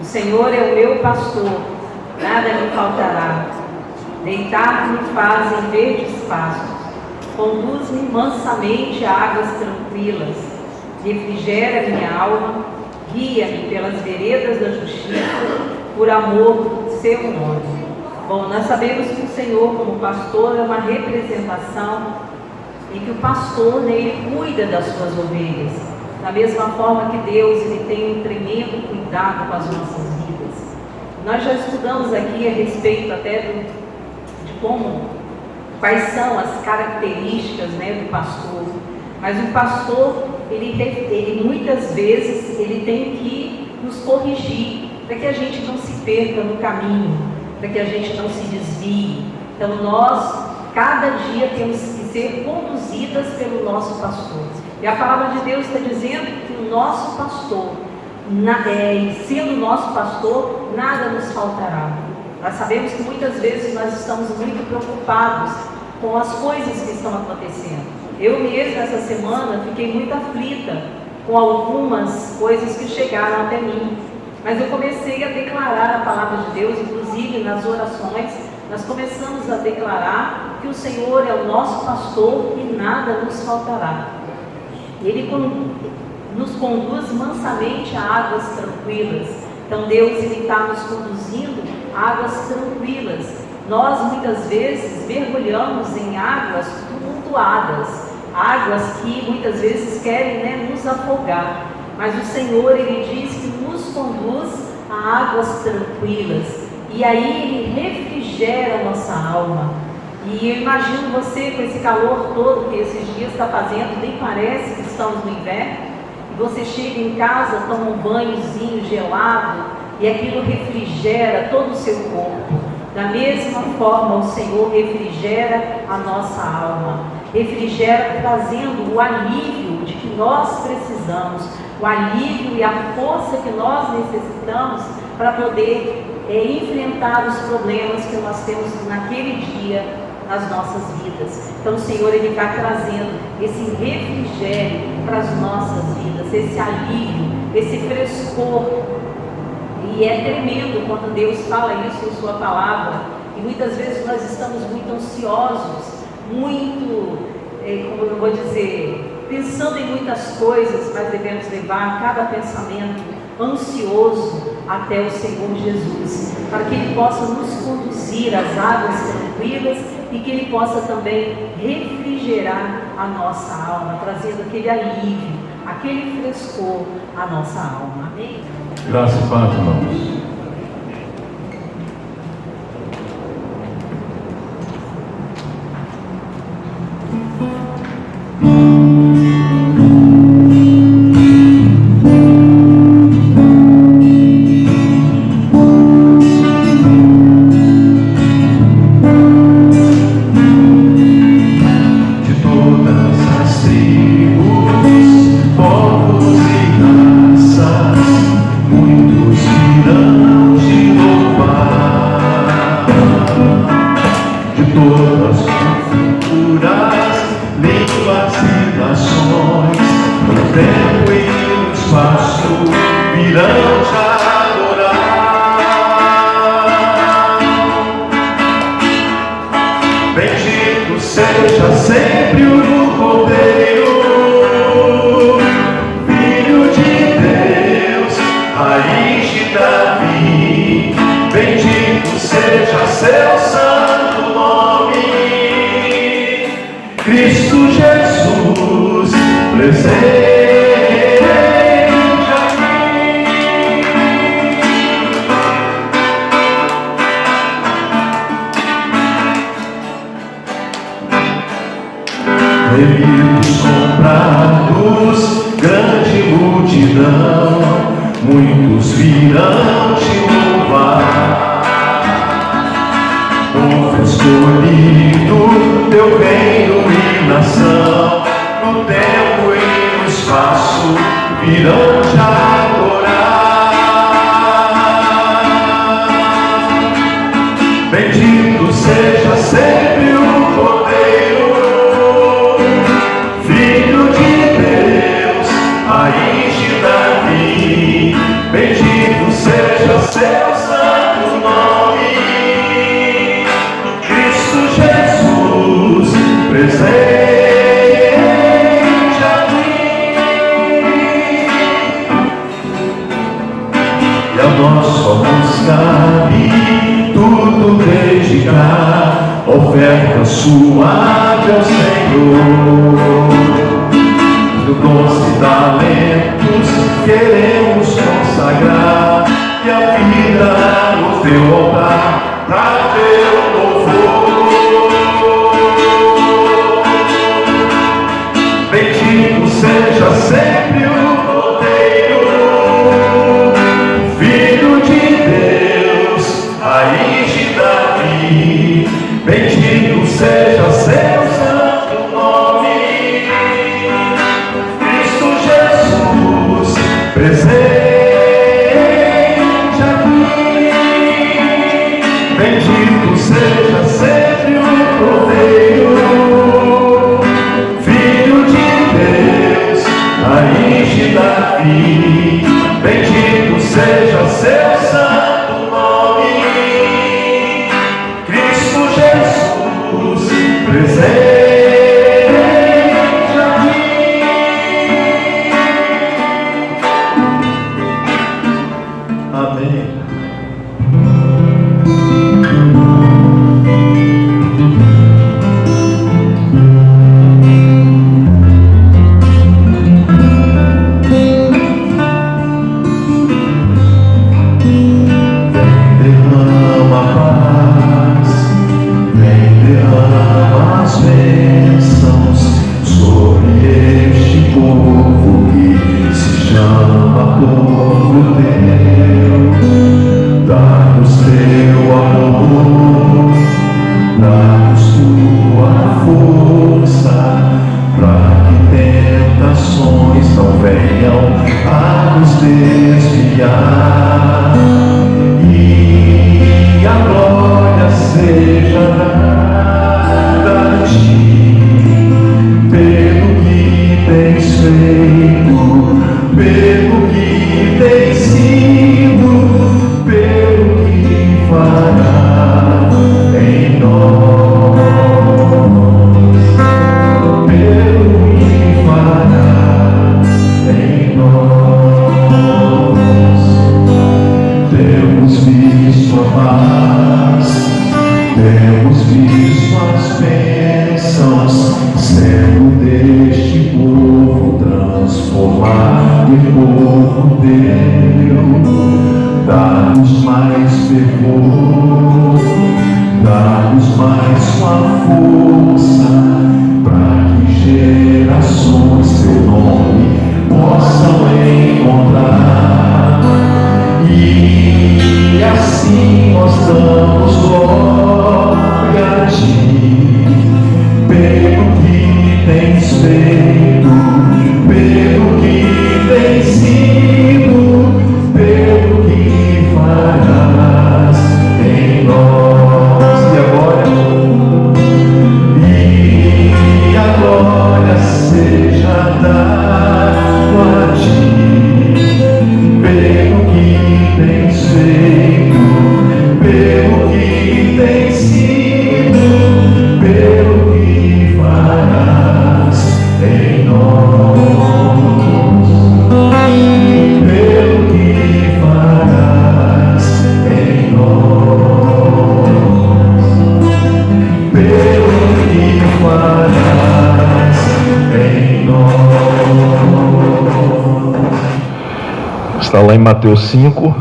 O Senhor é o meu pastor, nada me faltará. Deitar-me faz em verdes pastos, conduz-me mansamente a águas tranquilas, refrigera minha alma, guia-me pelas veredas da justiça, por amor do seu nome. Bom, nós sabemos que o Senhor, como pastor, é uma representação e que o pastor, ele cuida das suas ovelhas, da mesma forma que Deus, ele tem um tremendo cuidado com as nossas vidas. Nós já estudamos aqui a respeito até quais são as características, do pastor. Mas o pastor, ele muitas vezes, ele tem que nos corrigir, para que a gente não se perca no caminho, para que a gente não se desvie. Então nós, cada dia, temos que ser conduzidas pelo nosso pastor. E a palavra de Deus está dizendo que o nosso pastor, sendo nosso pastor, nada nos faltará. Nós sabemos que muitas vezes nós estamos muito preocupados com as coisas que estão acontecendo. Eu mesma, essa semana, fiquei muito aflita com algumas coisas que chegaram até mim. Mas eu comecei a declarar a palavra de Deus, inclusive nas orações, nós começamos a declarar que o Senhor é o nosso pastor e nada nos faltará. Ele nos conduz mansamente a águas tranquilas. Então Deus, ele está nos conduzindo a águas tranquilas. Nós muitas vezes mergulhamos em águas tumultuadas, águas que muitas vezes querem nos afogar. Mas o Senhor, ele diz que nos conduz a águas tranquilas. E aí ele refrigera a nossa alma. E eu imagino você com esse calor todo que esses dias está fazendo, nem parece que estamos no inverno. E você chega em casa, toma um banhozinho gelado e aquilo refrigera todo o seu corpo. Da mesma forma, o Senhor refrigera a nossa alma. Refrigera trazendo o alívio de que nós precisamos, o alívio e a força que nós necessitamos para poder enfrentar os problemas que nós temos naquele dia nas nossas vidas. Então o Senhor, ele está trazendo esse refrigério para as nossas vidas, esse alívio, esse frescor. E é tremendo quando Deus fala isso em sua palavra. E muitas vezes nós estamos muito ansiosos, muito, como eu vou dizer, pensando em muitas coisas, mas devemos levar cada pensamento ansioso até o Senhor Jesus, para que Ele possa nos conduzir às águas tranquilas e que Ele possa também refrigerar a nossa alma, trazendo aquele alívio, aquele frescor à nossa alma. Amém? Graças a Deus, irmãos. Muitos virão te louvar, povo escolhido, teu reino e nação, no tempo e no espaço virão te adorar. Bendito seja sempre o Cordeiro, Filho de Deus, raiz de Davi. Bendito seja a nós só nos cabe tudo dedicar, oferta suave ao Senhor. Dons e talentos queremos consagrar, e a vida no teu altar, pra teu louvor. Bendito seja sempre o Cordeiro, Filho de Deus, raiz de Davi. Bendito seja seu santo nome, Cristo Jesus, presente aqui. Bendito seja sempre o Cordeiro, Filho de Deus, raiz de Davi. Bendito seja seu santo nome, Cristo Jesus, presente aqui. Amém. Derrama a paz, vem derrama as bênçãos sobre este povo que se chama povo teu. Dá-nos teu amor, dá-nos tua força, para que tentações não venham a nos desviar, e a glória seja dada a ti, pelo que tens feito, pelo que tens sido, pelo que fará em nós, pelo que fará em nós. Temos visto a paz, temos visto as bênçãos sendo deste povo transformado em povo teu. Dá-nos mais fervor, dá-nos mais tua força, para que gerações teu nome possam encontrar, e assim nós damos glória a ti, pelo que tens feito, pelo que tens sido, pelo que farás em nós. E a glória seja dada a ti, pelo que tens feito, pelo que tens sido, pelo que farás em nós, pelo que farás em nós, pelo que farás em nós. Está lá em Mateus 5.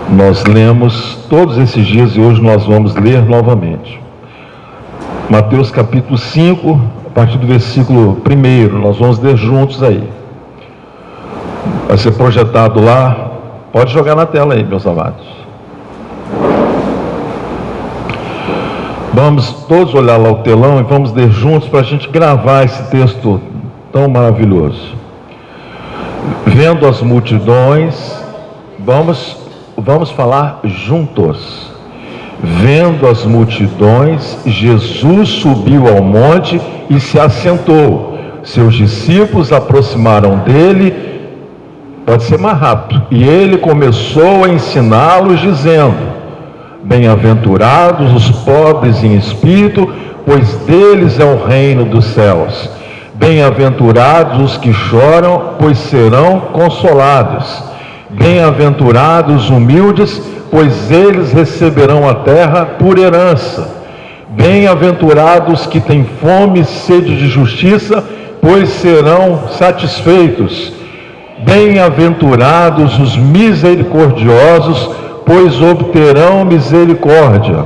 Nós lemos todos esses dias e hoje nós vamos ler novamente. Mateus capítulo 5, a partir do versículo 1, nós vamos ler juntos aí. Vai ser projetado lá. Pode jogar na tela aí, meus amados. Vamos todos olhar lá o telão e vamos ler juntos para a gente gravar esse texto tão maravilhoso. Vendo as multidões, vamos falar juntos. Vendo as multidões, Jesus subiu ao monte e se assentou. Seus discípulos aproximaram dele, pode ser mais rápido, e ele começou a ensiná-los dizendo: bem-aventurados os pobres em espírito, pois deles é o reino dos céus. Bem-aventurados os que choram, pois serão consolados. Bem-aventurados humildes, pois eles receberão a terra por herança. Bem-aventurados que têm fome e sede de justiça, pois serão satisfeitos. Bem-aventurados os misericordiosos, pois obterão misericórdia.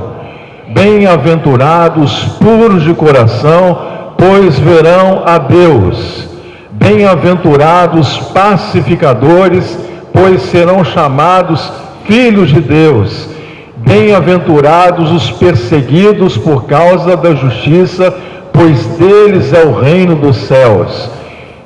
Bem-aventurados puros de coração, pois verão a Deus. Bem-aventurados pacificadores, pois serão chamados filhos de Deus. Bem-aventurados os perseguidos por causa da justiça, pois deles é o reino dos céus.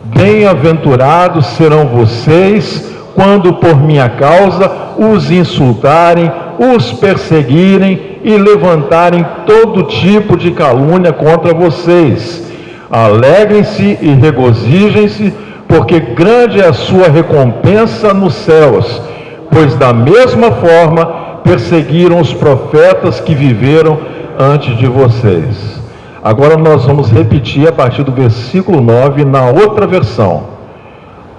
Bem-aventurados serão vocês, quando por minha causa os insultarem, os perseguirem e levantarem todo tipo de calúnia contra vocês. Alegrem-se e regozijem-se, porque grande é a sua recompensa nos céus, pois da mesma forma perseguiram os profetas que viveram antes de vocês. Agora nós vamos repetir a partir do versículo 9 na outra versão.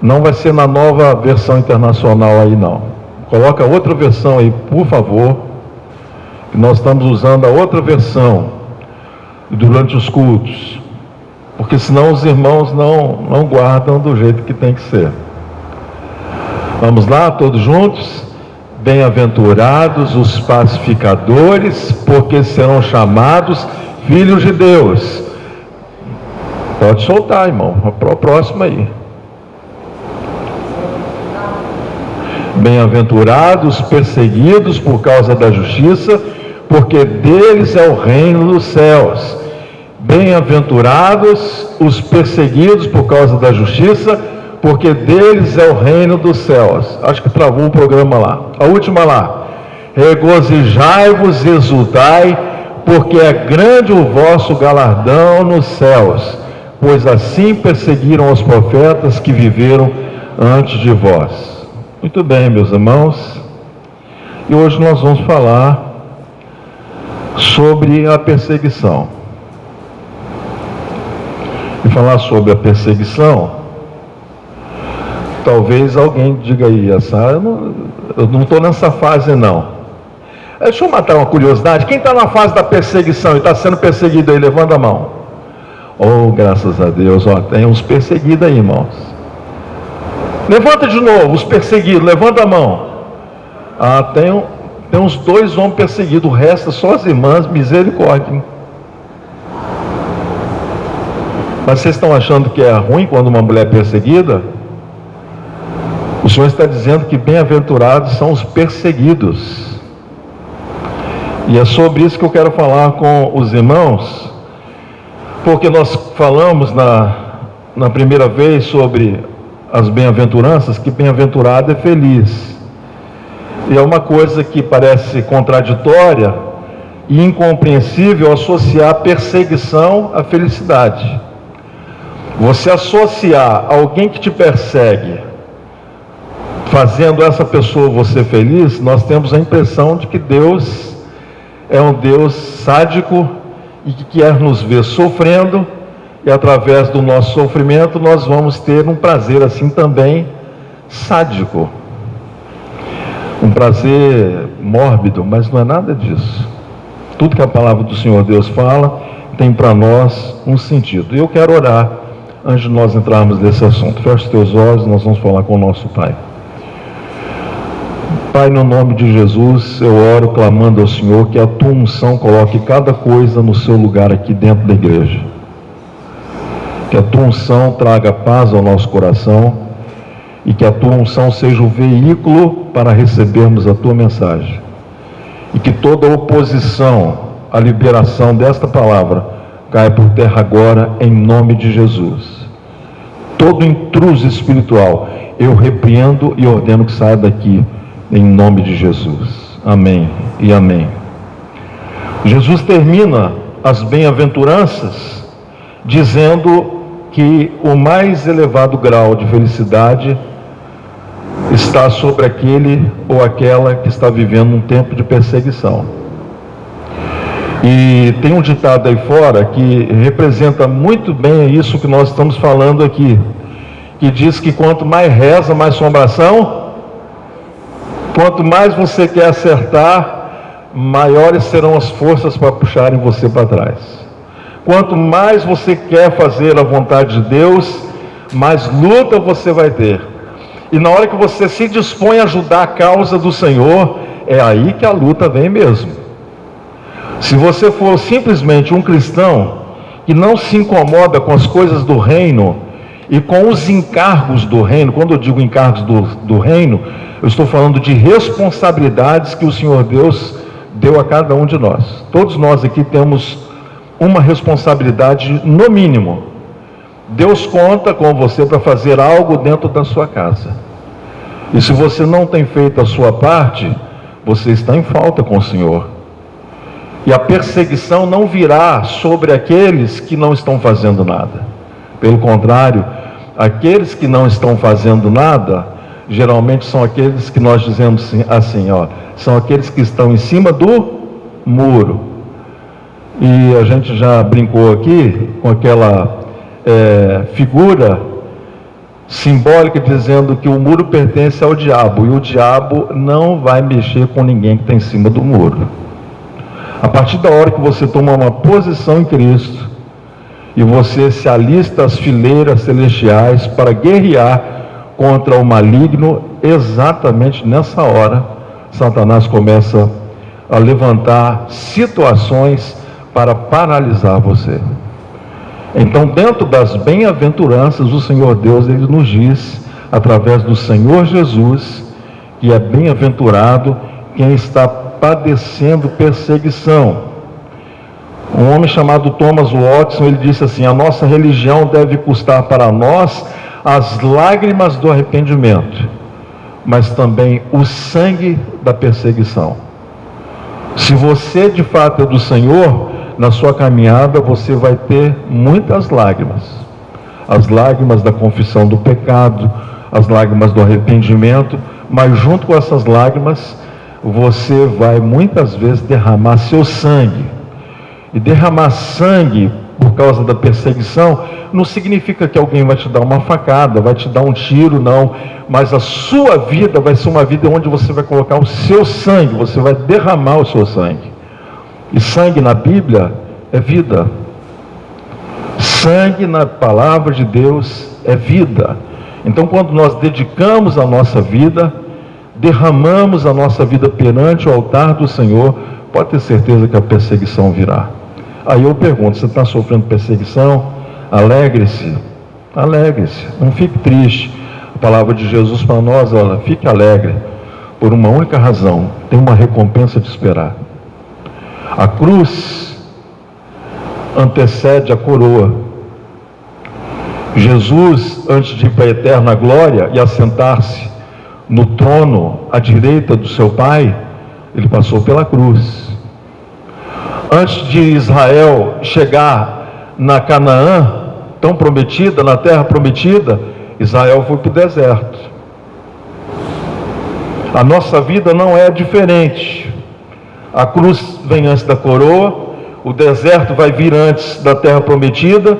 Não vai ser na nova versão internacional aí não. Coloca outra versão aí, por favor. Nós estamos usando a outra versão durante os cultos, porque senão os irmãos não guardam do jeito que tem que ser. Vamos lá, todos juntos? Bem-aventurados os pacificadores, porque serão chamados filhos de Deus. Pode soltar, irmão, para a próxima aí. Bem-aventurados perseguidos por causa da justiça, porque deles é o reino dos céus. Bem-aventurados os perseguidos por causa da justiça, porque deles é o reino dos céus. Acho que travou o programa lá. A última lá. Regozijai-vos e exultai, porque é grande o vosso galardão nos céus, pois assim perseguiram os profetas que viveram antes de vós. Muito bem, meus irmãos. E hoje nós vamos falar sobre a perseguição. E falar sobre a perseguição, talvez alguém diga aí, eu não estou nessa fase não. Deixa eu matar uma curiosidade. Quem está na fase da perseguição e está sendo perseguido aí, levanta a mão. Oh, graças a Deus, ó, tem uns perseguidos aí, irmãos. Levanta de novo, os perseguidos, levanta a mão. Ah, tem uns 2 homens perseguidos, o resto só as irmãs, misericórdia, hein? Mas vocês estão achando que é ruim quando uma mulher é perseguida? O Senhor está dizendo que bem-aventurados são os perseguidos. E é sobre isso que eu quero falar com os irmãos, porque nós falamos na primeira vez sobre as bem-aventuranças, que bem-aventurado é feliz. E é uma coisa que parece contraditória e incompreensível associar perseguição à felicidade. Você associar alguém que te persegue, fazendo essa pessoa você feliz, nós temos a impressão de que Deus é um Deus sádico e que quer nos ver sofrendo, e através do nosso sofrimento nós vamos ter um prazer assim também sádico. Um prazer mórbido, mas não é nada disso. Tudo que a palavra do Senhor Deus fala tem para nós um sentido. E eu quero orar antes de nós entrarmos nesse assunto. Feche os teus olhos, nós vamos falar com o nosso Pai. Pai, no nome de Jesus, eu oro clamando ao Senhor que a tua unção coloque cada coisa no seu lugar aqui dentro da igreja. Que a tua unção traga paz ao nosso coração e que a tua unção seja o veículo para recebermos a tua mensagem. E que toda oposição à liberação desta palavra caia por terra agora, em nome de Jesus. Todo intruso espiritual, eu repreendo e ordeno que saia daqui, em nome de Jesus. Amém e amém. Jesus termina as bem-aventuranças dizendo que o mais elevado grau de felicidade está sobre aquele ou aquela que está vivendo um tempo de perseguição. E tem um ditado aí fora que representa muito bem isso que nós estamos falando aqui, que diz que quanto mais reza, mais assombração Quanto mais você quer acertar, maiores serão as forças para puxarem você para trás. Quanto mais você quer fazer a vontade de Deus, mais luta você vai ter. E na hora que você se dispõe a ajudar a causa do Senhor, é aí que a luta vem mesmo. Se você for simplesmente um cristão que não se incomoda com as coisas do reino e com os encargos do reino, quando eu digo encargos do reino, eu estou falando de responsabilidades que o Senhor Deus deu a cada um de nós. Todos nós aqui temos uma responsabilidade no mínimo. Deus conta com você para fazer algo dentro da sua casa. E se você não tem feito a sua parte, você está em falta com o Senhor. E a perseguição não virá sobre aqueles que não estão fazendo nada. Pelo contrário, aqueles que não estão fazendo nada, geralmente são aqueles que nós dizemos assim, são aqueles que estão em cima do muro. E a gente já brincou aqui com aquela figura simbólica dizendo que o muro pertence ao diabo, e o diabo não vai mexer com ninguém que está em cima do muro. A partir da hora que você toma uma posição em Cristo e você se alista às fileiras celestiais para guerrear contra o maligno, exatamente nessa hora Satanás começa a levantar situações para paralisar você. Então, dentro das bem-aventuranças, o Senhor Deus, Ele nos diz, através do Senhor Jesus, que é bem-aventurado quem está padecendo perseguição. Um homem chamado Thomas Watson, ele disse assim: a nossa religião deve custar para nós as lágrimas do arrependimento, mas também o sangue da perseguição. Se você de fato é do Senhor, na sua caminhada você vai ter muitas lágrimas. As lágrimas da confissão do pecado, as lágrimas do arrependimento, mas junto com essas lágrimas, você vai muitas vezes derramar seu sangue. E derramar sangue por causa da perseguição não significa que alguém vai te dar uma facada, vai te dar um tiro, não. Mas a sua vida vai ser uma vida onde você vai colocar o seu sangue, você vai derramar o seu sangue. E sangue na Bíblia é vida. Sangue na palavra de Deus é vida. Então, quando nós dedicamos a nossa vida, derramamos a nossa vida perante o altar do Senhor, pode ter certeza que a perseguição virá. Aí eu pergunto: você está sofrendo perseguição? Alegre-se, alegre-se, não fique triste. A palavra de Jesus para nós, olha, fique alegre, por uma única razão: tem uma recompensa de esperar. A cruz antecede a coroa. Jesus, antes de ir para a eterna glória e assentar-se no trono à direita do seu Pai, ele passou pela cruz. Antes de Israel chegar na Canaã tão prometida, na terra prometida, Israel foi para o deserto. A nossa vida não é diferente. A cruz vem antes da coroa, o deserto vai vir antes da terra prometida,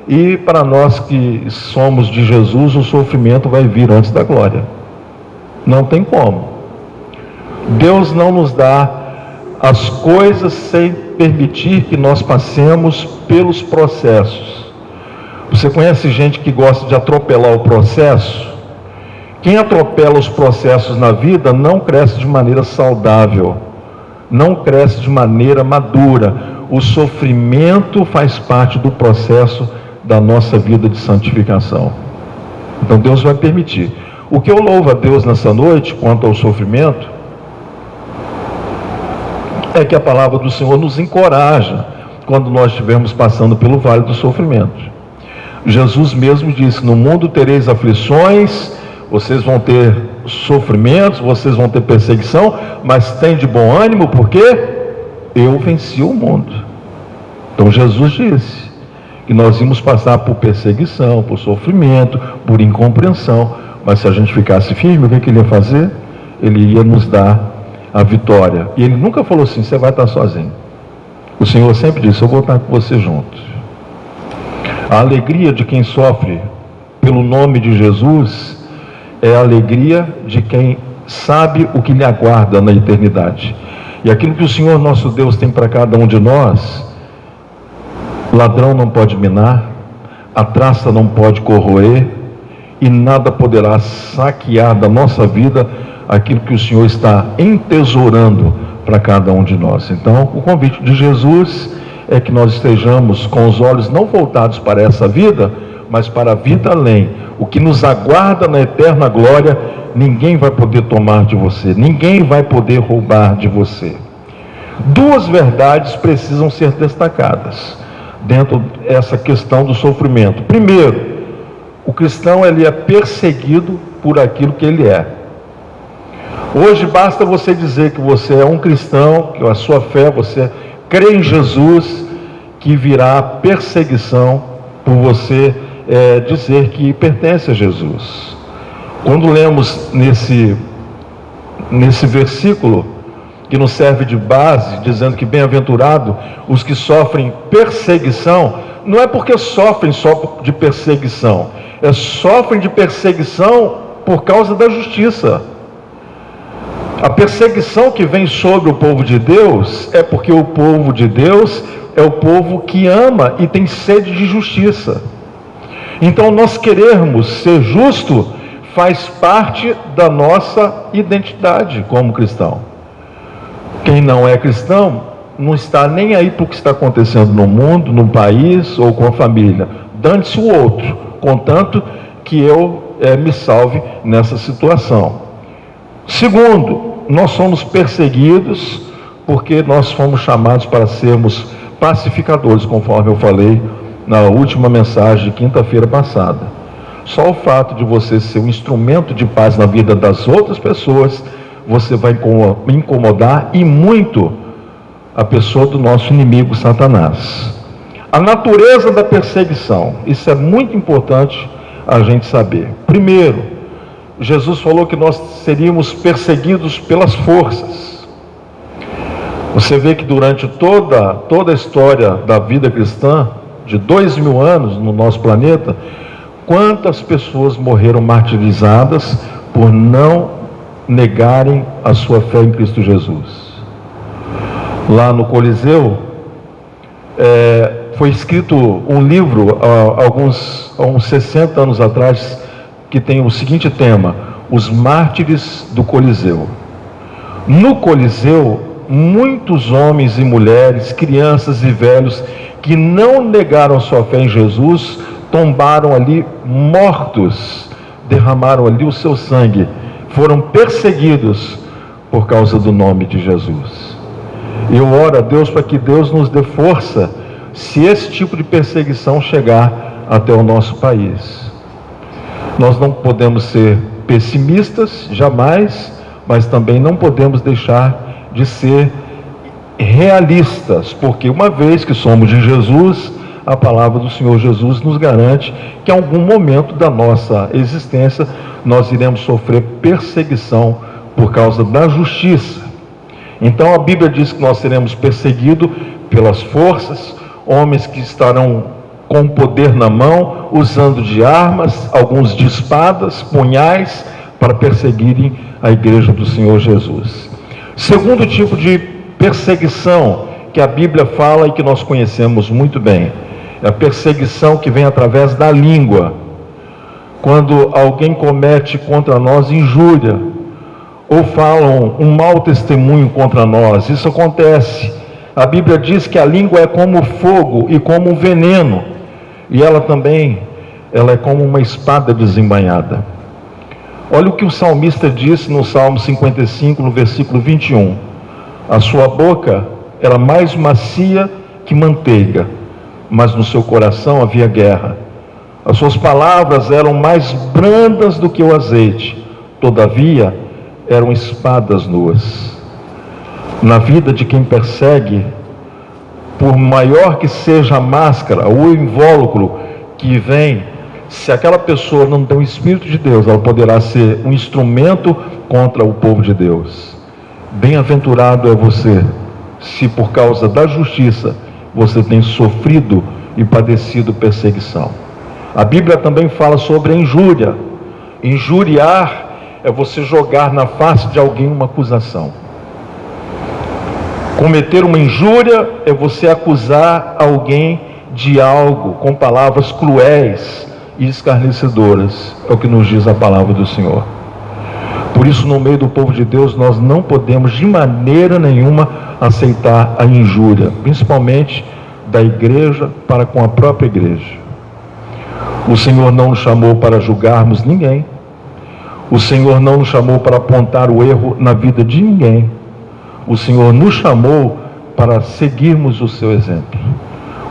e para nós que somos de Jesus, o sofrimento vai vir antes da glória. Não tem como. Deus não nos dá as coisas sem permitir que nós passemos pelos processos. Você conhece gente que gosta de atropelar o processo? Quem atropela os processos na vida não cresce de maneira saudável, não cresce de maneira madura. O sofrimento faz parte do processo da nossa vida de santificação. Então Deus vai permitir. O que eu louvo a Deus nessa noite, quanto ao sofrimento, é que a palavra do Senhor nos encoraja quando nós estivermos passando pelo vale do sofrimento. Jesus mesmo disse: no mundo tereis aflições, vocês vão ter sofrimentos, vocês vão ter perseguição, mas tem de bom ânimo, porque eu venci o mundo. Então Jesus disse que nós íamos passar por perseguição, por sofrimento, por incompreensão, mas se a gente ficasse firme, o que ele ia fazer? Ele ia nos dar a vitória. E ele nunca falou assim: você vai estar sozinho. O Senhor sempre disse: eu vou estar com você junto. A alegria de quem sofre pelo nome de Jesus é a alegria de quem sabe o que lhe aguarda na eternidade. E aquilo que o Senhor nosso Deus tem para cada um de nós, ladrão não pode minar, a traça não pode corroer, e nada poderá saquear da nossa vida aquilo que o Senhor está entesourando para cada um de nós. Então, o convite de Jesus é que nós estejamos com os olhos não voltados para essa vida, mas para a vida além. O que nos aguarda na eterna glória, ninguém vai poder tomar de você, ninguém vai poder roubar de você. Duas verdades precisam ser destacadas dentro dessa questão do sofrimento. Primeiro, o cristão ele é perseguido por aquilo que ele é. Hoje basta você dizer que você é um cristão, que a sua fé, você crê em Jesus, que virá perseguição por você dizer que pertence a Jesus. Quando lemos nesse versículo, que nos serve de base, dizendo que bem-aventurado os que sofrem perseguição, não é porque sofrem só de perseguição, sofrem de perseguição por causa da justiça. A perseguição que vem sobre o povo de Deus é porque o povo de Deus é o povo que ama e tem sede de justiça. Então nós querermos ser justo faz parte da nossa identidade como cristão. Quem não é cristão não está nem aí para o que está acontecendo no mundo, no país ou com a família. Dane-se o outro, contanto que eu me salve nessa situação. Segundo, nós somos perseguidos porque nós fomos chamados para sermos pacificadores, conforme eu falei na última mensagem de quinta-feira passada. Só o fato de você ser um instrumento de paz na vida das outras pessoas, você vai incomodar e muito a pessoa do nosso inimigo Satanás. A natureza da perseguição, isso é muito importante a gente saber. Primeiro, Jesus falou que nós seríamos perseguidos pelas forças. Você vê que durante toda a história da vida cristã, de 2000 anos no nosso planeta, quantas pessoas morreram martirizadas por não negarem a sua fé em Cristo Jesus. Lá no Coliseu, foi escrito um livro há uns 60 anos atrás, que tem o seguinte tema: os mártires do Coliseu. No Coliseu, muitos homens e mulheres, crianças e velhos que não negaram sua fé em Jesus, tombaram ali mortos, derramaram ali o seu sangue, foram perseguidos por causa do nome de Jesus. Eu oro a Deus para que Deus nos dê força se esse tipo de perseguição chegar até o nosso país. Nós não podemos ser pessimistas, jamais, mas também não podemos deixar de ser realistas, porque uma vez que somos de Jesus, a palavra do Senhor Jesus nos garante que em algum momento da nossa existência nós iremos sofrer perseguição por causa da justiça. Então a Bíblia diz que nós seremos perseguidos pelas forças, homens que estarão com poder na mão, usando de armas, alguns de espadas, punhais, para perseguirem a igreja do Senhor Jesus. Segundo tipo de perseguição que a Bíblia fala e que nós conhecemos muito bem, é a perseguição que vem através da língua. Quando alguém comete contra nós injúria, ou falam um mau testemunho contra nós, isso acontece. A Bíblia diz que a língua é como fogo e como um veneno, e ela é como uma espada desembainhada. Olha o que o salmista disse no Salmo 55, no versículo 21. A sua boca era mais macia que manteiga, mas no seu coração havia guerra. As suas palavras eram mais brandas do que o azeite, todavia eram espadas nuas. Na vida de quem persegue, por maior que seja a máscara, o invólucro que vem, se aquela pessoa não tem o Espírito de Deus, ela poderá ser um instrumento contra o povo de Deus. Bem-aventurado é você, se por causa da justiça você tem sofrido e padecido perseguição. A Bíblia também fala sobre a injúria. Injuriar é você jogar na face de alguém uma acusação. Cometer uma injúria é você acusar alguém de algo com palavras cruéis e escarnecedoras. É o que nos diz a palavra do Senhor. Por isso, no meio do povo de Deus, nós não podemos de maneira nenhuma aceitar a injúria, principalmente da igreja para com a própria igreja. O Senhor não nos chamou para julgarmos ninguém. O Senhor não nos chamou para apontar o erro na vida de ninguém. O Senhor nos chamou para seguirmos o seu exemplo.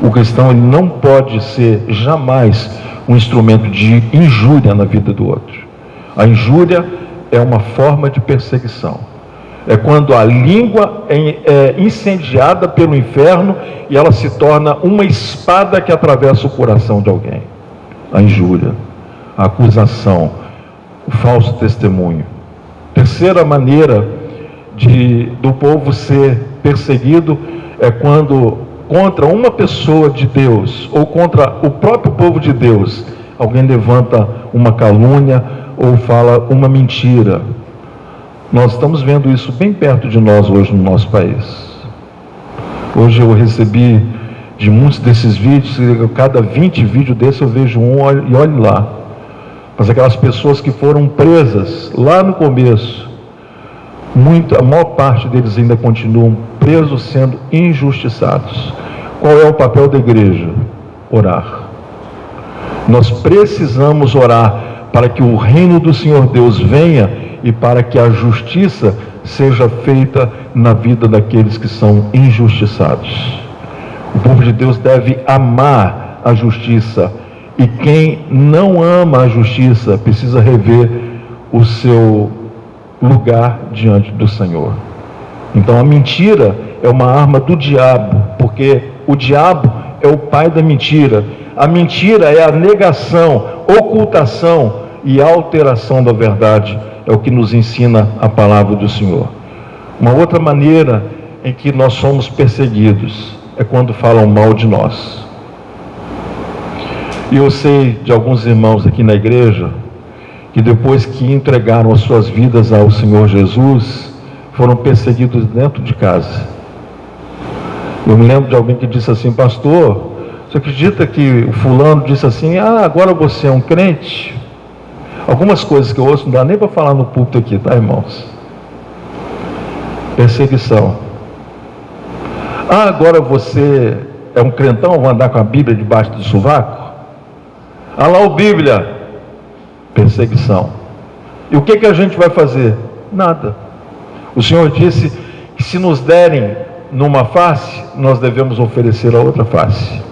O cristão, ele não pode ser jamais um instrumento de injúria na vida do outro. A injúria é uma forma de perseguição. É quando a língua é incendiada pelo inferno e ela se torna uma espada que atravessa o coração de alguém. A injúria, a acusação, o falso testemunho. Terceira maneira do povo ser perseguido é quando contra uma pessoa de Deus ou contra o próprio povo de Deus alguém levanta uma calúnia ou fala uma mentira. Nós estamos vendo isso bem perto de nós hoje no nosso país. Hoje eu recebi de muitos desses vídeos, cada 20 vídeos desses eu vejo um e olhe lá. Mas aquelas pessoas que foram presas lá no começo, a maior parte deles ainda continuam presos, sendo injustiçados. Qual é o papel da igreja? Orar. Nós precisamos orar para que o reino do Senhor Deus venha e para que a justiça seja feita na vida daqueles que são injustiçados. O povo de Deus deve amar a justiça, e quem não ama a justiça precisa rever o seu lugar diante do Senhor. Então a mentira é uma arma do diabo, porque o diabo é o pai da mentira. A mentira é a negação, ocultação e alteração da verdade. É o que nos ensina a palavra do Senhor. Uma outra maneira em que nós somos perseguidos é quando falam mal de nós. E eu sei de alguns irmãos aqui na igreja que depois que entregaram as suas vidas ao Senhor Jesus, foram perseguidos dentro de casa. Eu me lembro de alguém que disse assim: pastor, você acredita que o fulano disse assim, agora você é um crente? Algumas coisas que eu ouço não dá nem para falar no púlpito aqui, tá, irmãos? Perseguição. Agora você é um crentão, vai andar com a Bíblia debaixo do sovaco? Lá o Bíblia. Perseguição. E o que a gente vai fazer? Nada. O Senhor disse que se nos derem numa face, nós devemos oferecer a outra face.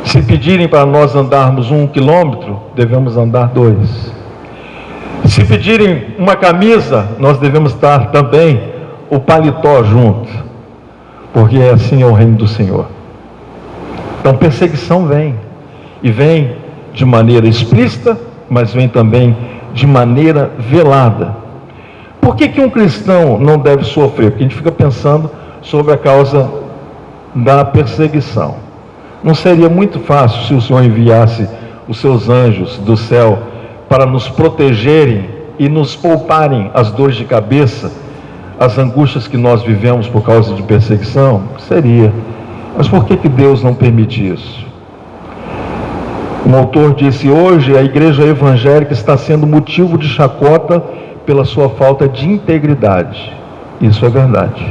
Se pedirem para nós andarmos 1 quilômetro, devemos andar 2. Se pedirem uma camisa, nós devemos estar também o paletó junto, porque assim é o reino do Senhor. Então perseguição vem, e vem de maneira explícita, mas vem também de maneira velada. Por que um cristão não deve sofrer? Porque a gente fica pensando sobre a causa da perseguição. Não seria muito fácil se o Senhor enviasse os seus anjos do céu para nos protegerem e nos pouparem as dores de cabeça, as angústias que nós vivemos por causa de perseguição? Seria. Mas por que Deus não permite isso? Um autor disse: hoje a igreja evangélica está sendo motivo de chacota pela sua falta de integridade. Isso é verdade.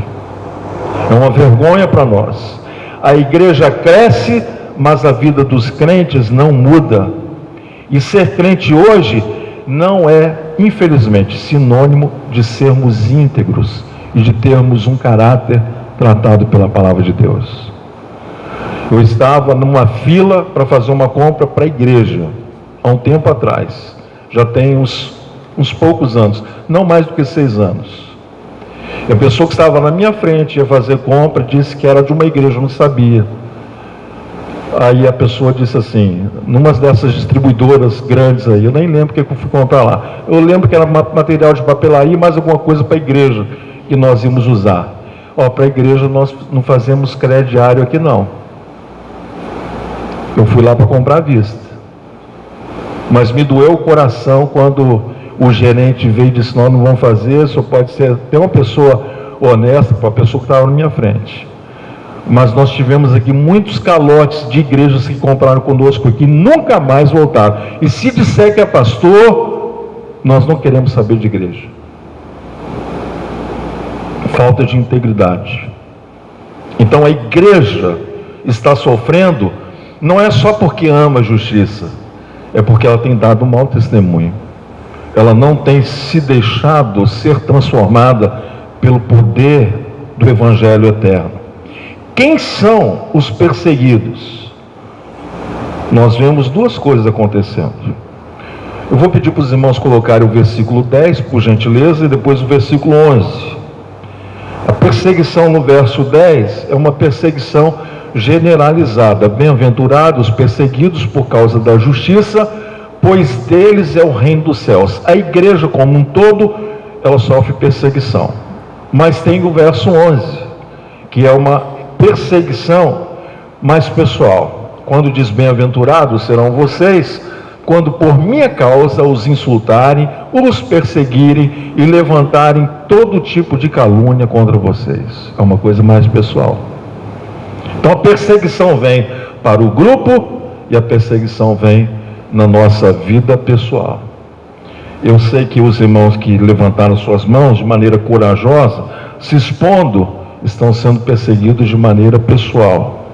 É uma vergonha para nós. A igreja cresce, mas a vida dos crentes não muda. E ser crente hoje não é, infelizmente, sinônimo de sermos íntegros e de termos um caráter tratado pela palavra de Deus. Eu estava numa fila para fazer uma compra para a igreja, há um tempo atrás. Já tem uns poucos anos, não mais do que 6 anos. E a pessoa que estava na minha frente ia fazer compra, disse que era de uma igreja, eu não sabia. Aí a pessoa disse assim, numa dessas distribuidoras grandes aí, eu nem lembro o que eu fui comprar lá. Eu lembro que era material de papelaria e mais alguma coisa para a igreja que nós íamos usar. Para a igreja nós não fazemos crediário aqui não. Eu fui lá para comprar à vista. Mas me doeu o coração quando o gerente veio e disse: nós não vamos fazer, só pode ser até uma pessoa honesta, para a pessoa que estava na minha frente. Mas nós tivemos aqui muitos calotes de igrejas que compraram conosco aqui, nunca mais voltaram. E se disser que é pastor, nós não queremos saber de igreja. Falta de integridade. Então a igreja está sofrendo, não é só porque ama a justiça, é porque ela tem dado um mau testemunho. Ela não tem se deixado ser transformada pelo poder do Evangelho eterno. Quem são os perseguidos? Nós vemos duas coisas acontecendo. Eu vou pedir para os irmãos colocarem o versículo 10, por gentileza, e depois o versículo 11. A perseguição no verso 10 é uma perseguição generalizada. Bem-aventurados os perseguidos por causa da justiça, pois deles é o reino dos céus. A igreja como um todo, ela sofre perseguição. Mas tem o verso 11, que é uma perseguição mais pessoal. Quando diz: bem-aventurados serão vocês, quando por minha causa os insultarem, os perseguirem e levantarem todo tipo de calúnia contra vocês. É uma coisa mais pessoal. Então a perseguição vem para o grupo e a perseguição vem na nossa vida pessoal. Eu sei que os irmãos que levantaram suas mãos de maneira corajosa, se expondo, estão sendo perseguidos de maneira pessoal.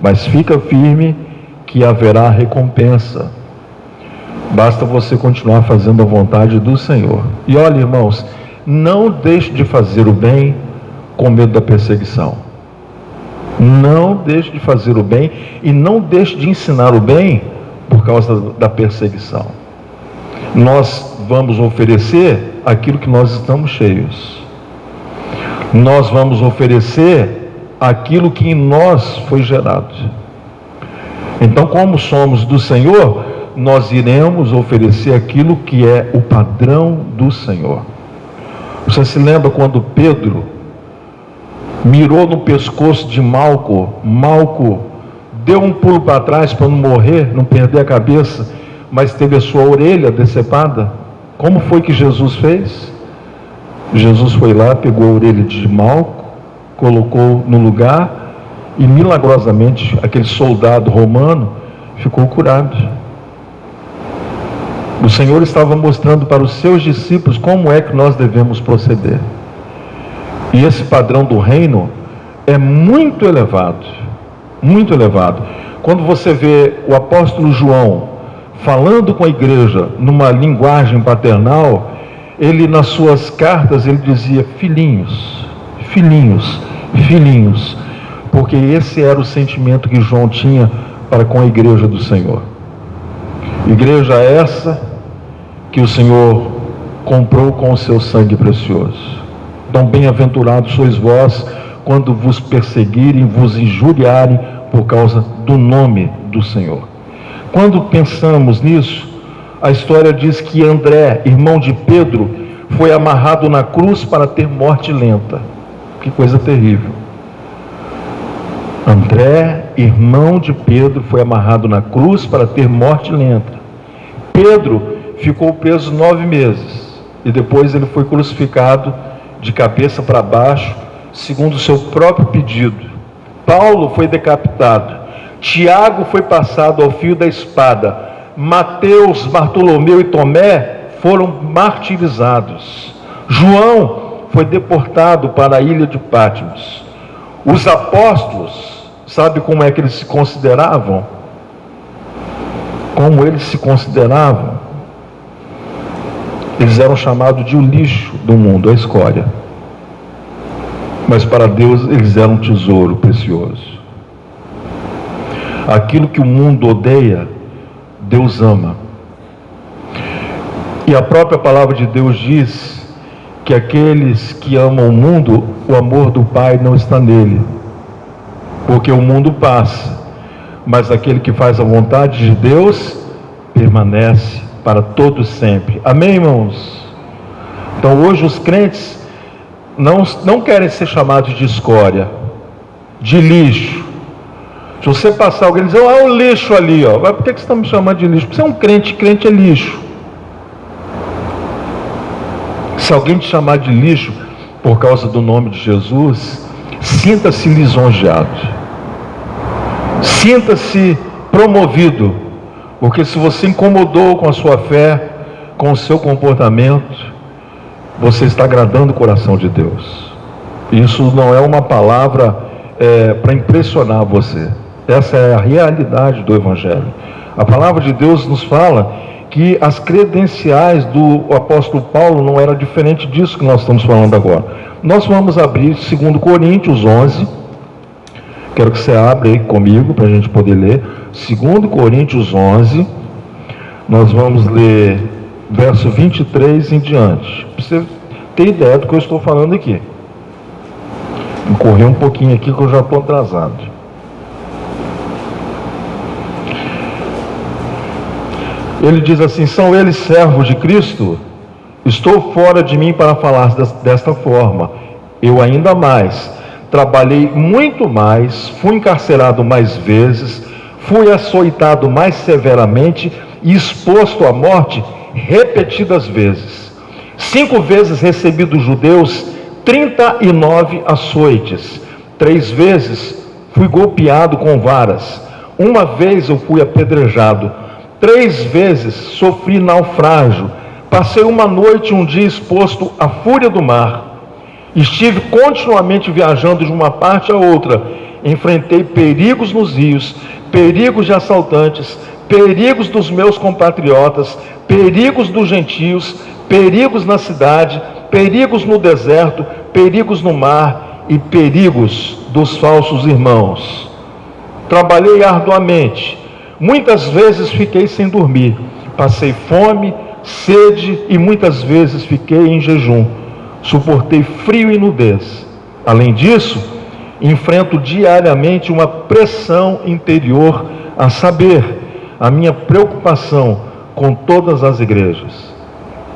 Mas fica firme que haverá recompensa. Basta você continuar fazendo a vontade do Senhor. E olha, irmãos, não deixe de fazer o bem com medo da perseguição. Não deixe de fazer o bem e não deixe de ensinar o bem por causa da perseguição. Nós vamos oferecer aquilo que nós estamos cheios. Nós vamos oferecer aquilo que em nós foi gerado. Então, como somos do Senhor, nós iremos oferecer aquilo que é o padrão do Senhor. Você se lembra quando Pedro mirou no pescoço de Malco? Malco deu um pulo para trás para não morrer, não perder a cabeça, mas teve a sua orelha decepada. Como foi que Jesus fez? Jesus foi lá, pegou a orelha de Malco, colocou no lugar e milagrosamente aquele soldado romano ficou curado. O Senhor estava mostrando para os seus discípulos como é que nós devemos proceder. E esse padrão do reino é muito elevado, muito elevado. Quando você vê o apóstolo João falando com a igreja numa linguagem paternal, ele nas suas cartas ele dizia: filhinhos, filhinhos, filhinhos, porque esse era o sentimento que João tinha para com a igreja do Senhor. Igreja essa que o Senhor comprou com o seu sangue precioso. Então, bem-aventurados sois vós quando vos perseguirem, vos injuriarem por causa do nome do Senhor. Quando pensamos nisso, a história diz que André, irmão de Pedro, foi amarrado na cruz para ter morte lenta. Que coisa terrível. André, irmão de Pedro, foi amarrado na cruz para ter morte lenta. Pedro ficou preso 9 meses e depois ele foi crucificado de cabeça para baixo, segundo o seu próprio pedido. Paulo foi decapitado. Tiago foi passado ao fio da espada. Mateus, Bartolomeu e Tomé foram martirizados. João foi deportado para a ilha de Patmos. Os apóstolos, sabe como é que eles se consideravam? Como eles se consideravam? Eles eram chamados de o lixo do mundo, a escória. Mas para Deus eles eram um tesouro precioso. Aquilo que o mundo odeia, Deus ama. E a própria palavra de Deus diz que aqueles que amam o mundo, o amor do Pai não está nele. Porque o mundo passa, mas aquele que faz a vontade de Deus permanece para todos sempre. Amém, irmãos? Então hoje os crentes não querem ser chamados de escória, de lixo. Se você passar alguém dizer: o lixo ali, ó. Por que você está me chamando de lixo? Porque você é um crente, crente é lixo. Se alguém te chamar de lixo por causa do nome de Jesus, sinta-se lisonjeado. Sinta-se promovido, porque se você incomodou com a sua fé, com o seu comportamento, você está agradando o coração de Deus. Isso não é uma palavra para impressionar você. Essa é a realidade do Evangelho. A palavra de Deus nos fala que as credenciais do apóstolo Paulo não era diferente disso que nós estamos falando agora. Nós vamos abrir 2 Coríntios 11. Quero que você abra aí comigo para a gente poder ler. 2 Coríntios 11. Nós vamos ler verso 23 em diante. Para você ter ideia do que eu estou falando aqui. Vou correr um pouquinho aqui que eu já estou atrasado. Ele diz assim: são eles servos de Cristo? Estou fora de mim para falar desta forma. Eu ainda mais, trabalhei muito mais, fui encarcerado mais vezes, fui açoitado mais severamente e exposto à morte repetidas vezes. 5 vezes recebi dos judeus 39 açoites. 3 vezes fui golpeado com varas. 1 vez eu fui apedrejado. 3 vezes sofri naufrágio. Passei uma noite e um dia exposto à fúria do mar. Estive continuamente viajando de uma parte a outra. Enfrentei perigos nos rios, perigos de assaltantes, perigos dos meus compatriotas, perigos dos gentios, perigos na cidade, perigos no deserto, perigos no mar e perigos dos falsos irmãos. Trabalhei arduamente. Muitas vezes fiquei sem dormir, passei fome, sede e muitas vezes fiquei em jejum. Suportei frio e nudez. Além disso, enfrento diariamente uma pressão interior, a saber, a minha preocupação com todas as igrejas.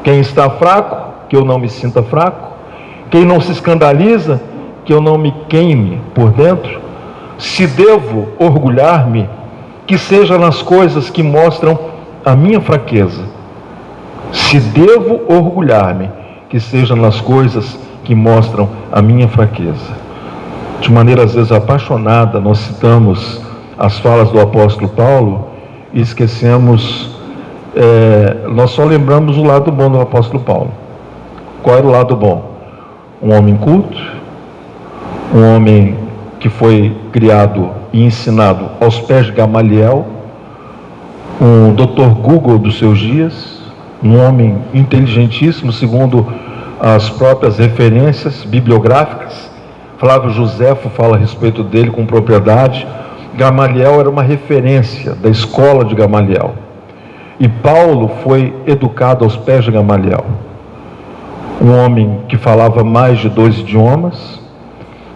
Quem está fraco, que eu não me sinta fraco. Quem não se escandaliza, que eu não me queime por dentro. Se devo orgulhar-me, que seja nas coisas que mostram a minha fraqueza. Se devo orgulhar-me, que seja nas coisas que mostram a minha fraqueza. De maneira às vezes apaixonada, nós citamos as falas do apóstolo Paulo e esquecemos, nós só lembramos o lado bom do apóstolo Paulo. Qual era o lado bom? Um homem culto, um homem que foi criado e ensinado aos pés de Gamaliel, um Dr. Google dos seus dias, um homem inteligentíssimo, segundo as próprias referências bibliográficas. Flávio Joséfo fala a respeito dele com propriedade. Gamaliel era uma referência da escola de Gamaliel. E Paulo foi educado aos pés de Gamaliel. Um homem que falava mais de 2 idiomas,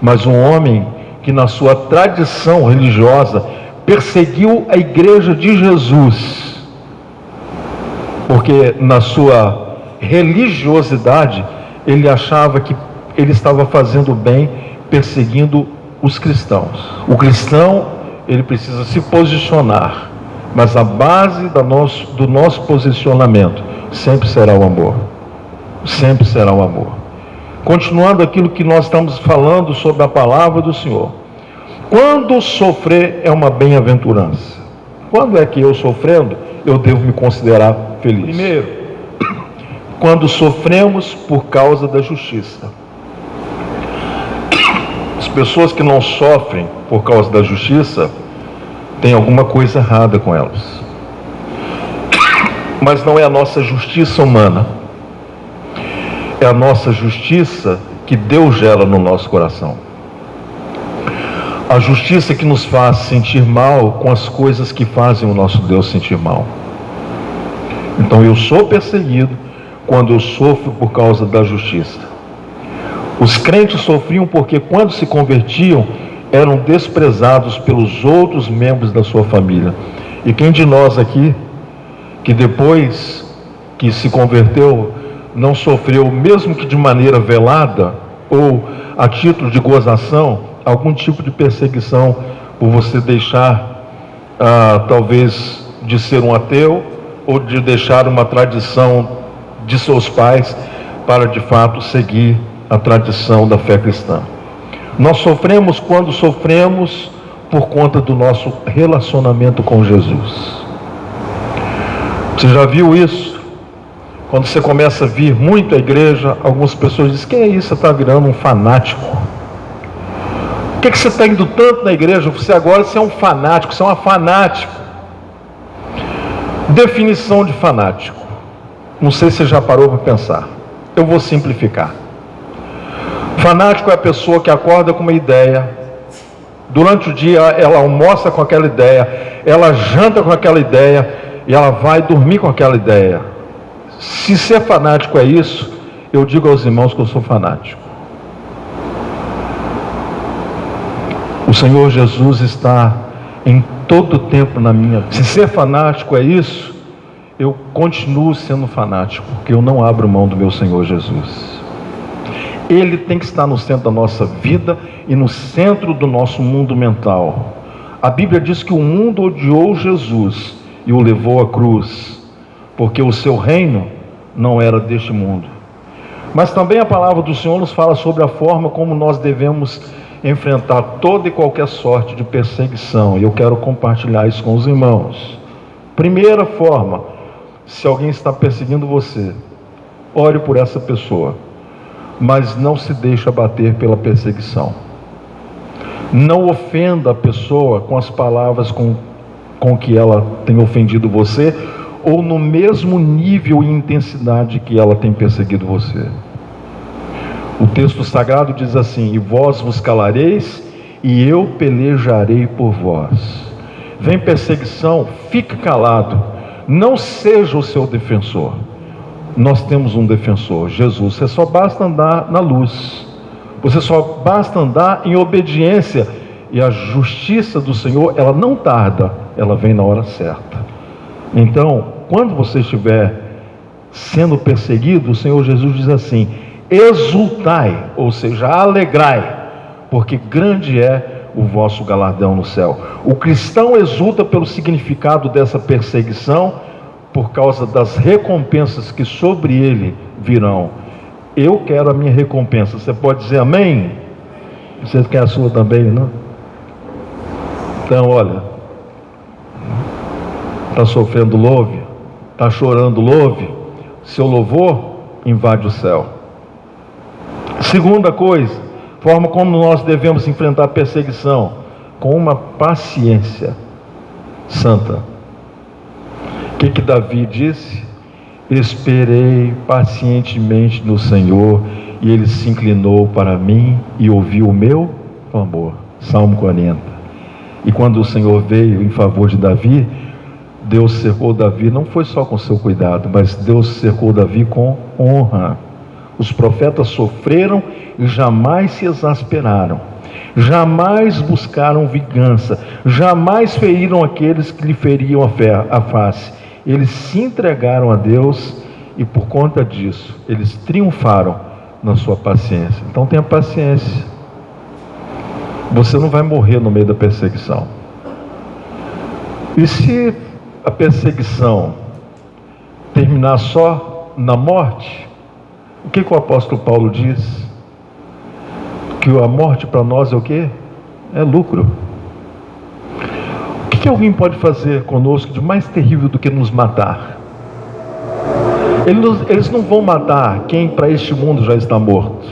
mas um homem que na sua tradição religiosa perseguiu a igreja de Jesus, porque na sua religiosidade ele achava que ele estava fazendo bem perseguindo os cristãos. O cristão, ele precisa se posicionar, mas a base do nosso posicionamento sempre será o amor. Sempre será o amor. Continuando aquilo que nós estamos falando sobre a palavra do Senhor. Quando sofrer é uma bem-aventurança. Quando é que eu sofrendo, eu devo me considerar feliz? Primeiro, quando sofremos por causa da justiça. As pessoas que não sofrem por causa da justiça, tem alguma coisa errada com elas. Mas não é a nossa justiça humana. É a nossa justiça que Deus gera no nosso coração. A justiça que nos faz sentir mal com as coisas que fazem o nosso Deus sentir mal. Então eu sou perseguido quando eu sofro por causa da justiça. Os crentes sofriam porque quando se convertiam eram desprezados pelos outros membros da sua família. E quem de nós aqui, que depois que se converteu, não sofreu, mesmo que de maneira velada ou a título de gozação, algum tipo de perseguição por você deixar, talvez, de ser um ateu ou de deixar uma tradição de seus pais para de fato seguir a tradição da fé cristã. Nós sofremos quando sofremos por conta do nosso relacionamento com Jesus. Você já viu isso? Quando você começa a vir muito à igreja, algumas pessoas dizem: que é isso? Você está virando um fanático. Por que você está indo tanto na igreja? Você é um fanático, você é uma fanática. Definição de fanático. Não sei se você já parou para pensar. Eu vou simplificar. Fanático é a pessoa que acorda com uma ideia. Durante o dia ela almoça com aquela ideia, ela janta com aquela ideia e ela vai dormir com aquela ideia. Se ser fanático é isso, eu digo aos irmãos que eu sou fanático. O Senhor Jesus está em todo o tempo na minha vida. Se ser fanático é isso, eu continuo sendo fanático, porque eu não abro mão do meu Senhor Jesus. Ele tem que estar no centro da nossa vida e no centro do nosso mundo mental. A Bíblia diz que o mundo odiou Jesus e o levou à cruz, porque o seu reino não era deste mundo. Mas também a palavra do Senhor nos fala sobre a forma como nós devemos enfrentar toda e qualquer sorte de perseguição, e eu quero compartilhar isso com os irmãos. Primeira forma: se alguém está perseguindo você, ore por essa pessoa, mas não se deixe abater pela perseguição. Não ofenda a pessoa com as palavras com que ela tem ofendido você, ou no mesmo nível e intensidade que ela tem perseguido você. O texto sagrado diz assim: e vós vos calareis, e eu pelejarei por vós. Vem perseguição, fique calado, não seja o seu defensor. Nós temos um defensor, Jesus. Você só basta andar na luz, você só basta andar em obediência, e a justiça do Senhor, ela não tarda, ela vem na hora certa. Então, quando você estiver sendo perseguido, o Senhor Jesus diz assim: exultai, ou seja, alegrai, porque grande é o vosso galardão no céu. O cristão exulta pelo significado dessa perseguição, por causa das recompensas que sobre ele virão. Eu quero a minha recompensa. Você pode dizer amém? Você quer a sua também, não? Então, olha, está sofrendo, louve. Está chorando, louve. Seu louvor invade o céu. Segunda coisa, forma como nós devemos enfrentar a perseguição: com uma paciência santa. O que Davi disse? Esperei pacientemente no Senhor, e Ele se inclinou para mim e ouviu o meu clamor. Salmo 40. E quando o Senhor veio em favor de Davi, Deus cercou Davi, não foi só com seu cuidado, mas Deus cercou Davi com honra. Os profetas sofreram e jamais se exasperaram, jamais buscaram vingança, jamais feriram aqueles que lhe feriam a face. Eles se entregaram a Deus, e por conta disso eles triunfaram na sua paciência. Então tenha paciência. Você não vai morrer no meio da perseguição. E se a perseguição terminar só na morte, o que o apóstolo Paulo diz? Que a morte para nós é o quê? É lucro. O que alguém pode fazer conosco de mais terrível do que nos matar? Eles não vão matar quem para este mundo já está morto.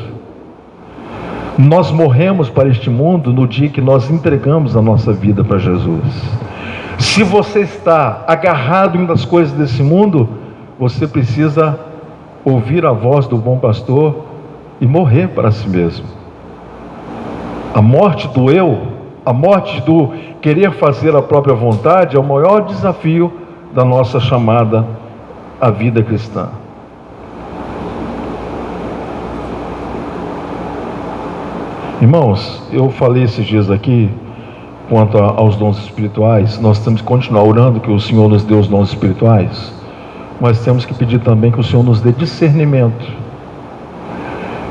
Nós morremos para este mundo no dia que nós entregamos a nossa vida para Jesus. Se você está agarrado em das coisas desse mundo, você precisa ouvir a voz do bom pastor e morrer para si mesmo. A morte do eu, a morte do querer fazer a própria vontade, é o maior desafio da nossa chamada à vida cristã. Irmãos, eu falei esses dias aqui quanto aos dons espirituais. Nós temos que continuar orando que o Senhor nos dê os dons espirituais, mas temos que pedir também que o Senhor nos dê discernimento.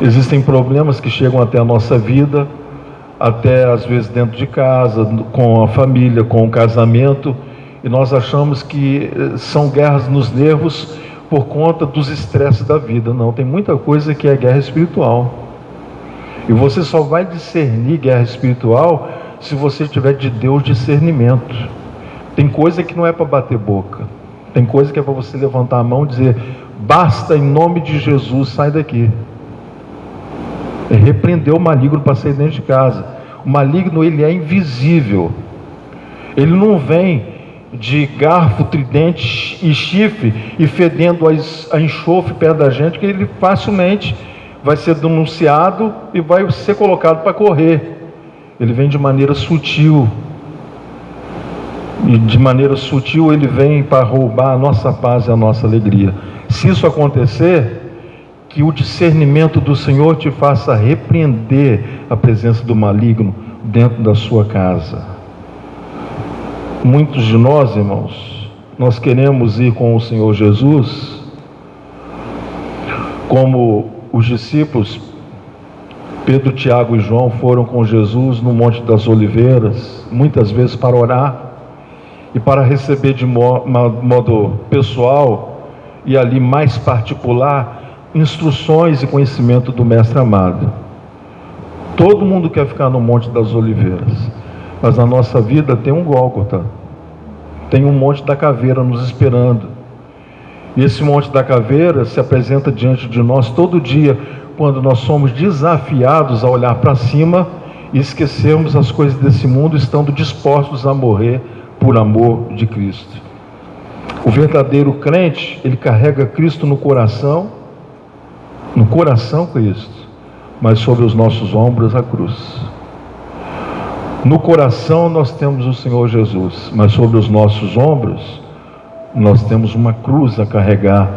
Existem problemas que chegam até a nossa vida, até às vezes dentro de casa, com a família, com o casamento, e nós achamos que são guerras nos nervos, por conta dos estresses da vida. Não, tem muita coisa que é guerra espiritual. E você só vai discernir guerra espiritual se você tiver de Deus discernimento. Tem coisa que não é para bater boca. Tem coisa que é para você levantar a mão e dizer: basta, em nome de Jesus, sai daqui. É repreender o maligno para sair dentro de casa. O maligno, ele é invisível. Ele não vem de garfo, tridente e chifre e fedendo a enxofre perto da gente, que ele facilmente vai ser denunciado e vai ser colocado para correr. Ele vem de maneira sutil. E de maneira sutil ele vem para roubar a nossa paz e a nossa alegria. Se isso acontecer, que o discernimento do Senhor te faça repreender a presença do maligno dentro da sua casa. Muitos de nós, irmãos, nós queremos ir com o Senhor Jesus, como os discípulos Pedro, Tiago e João foram com Jesus no Monte das Oliveiras, muitas vezes para orar e para receber de modo pessoal e ali mais particular instruções e conhecimento do Mestre amado. Todo mundo quer ficar no Monte das Oliveiras, mas na nossa vida tem um Gólgota, tem um Monte da Caveira nos esperando. E esse Monte da Caveira se apresenta diante de nós todo dia, quando nós somos desafiados a olhar para cima e esquecermos as coisas desse mundo, estando dispostos a morrer por amor de Cristo. O verdadeiro crente, ele carrega Cristo no coração Cristo, mas sobre os nossos ombros a cruz. No coração nós temos o Senhor Jesus, mas sobre os nossos ombros nós temos uma cruz a carregar,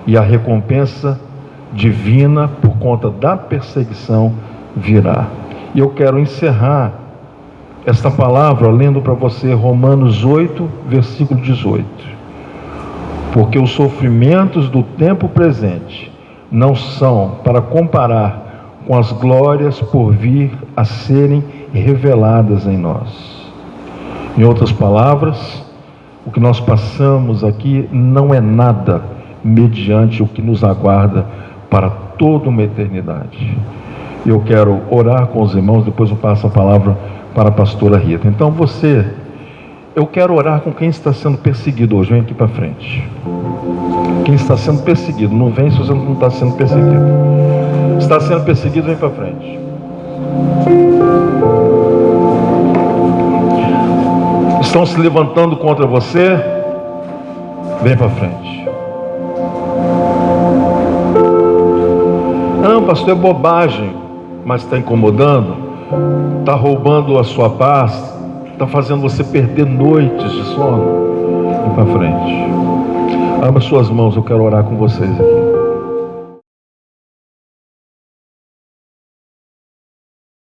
e a recompensa divina por conta da perseguição virá. E eu quero encerrar esta palavra lendo para você Romanos 8, versículo 18. Porque os sofrimentos do tempo presente não são para comparar com as glórias por vir a serem reveladas em nós. Em outras palavras, o que nós passamos aqui não é nada mediante o que nos aguarda para toda uma eternidade. Eu quero orar com os irmãos, depois eu passo a palavra para a pastora Rita. Então eu quero orar com quem está sendo perseguido hoje. Vem aqui para frente. Quem está sendo perseguido, não vem se você não está sendo perseguido. Está sendo perseguido, vem para frente. Estão se levantando contra você, vem para frente. Não, pastor, é bobagem, mas está incomodando, está roubando a sua paz, está fazendo você perder noites de sono. Vem para frente. Abra suas mãos, eu quero orar com vocês aqui.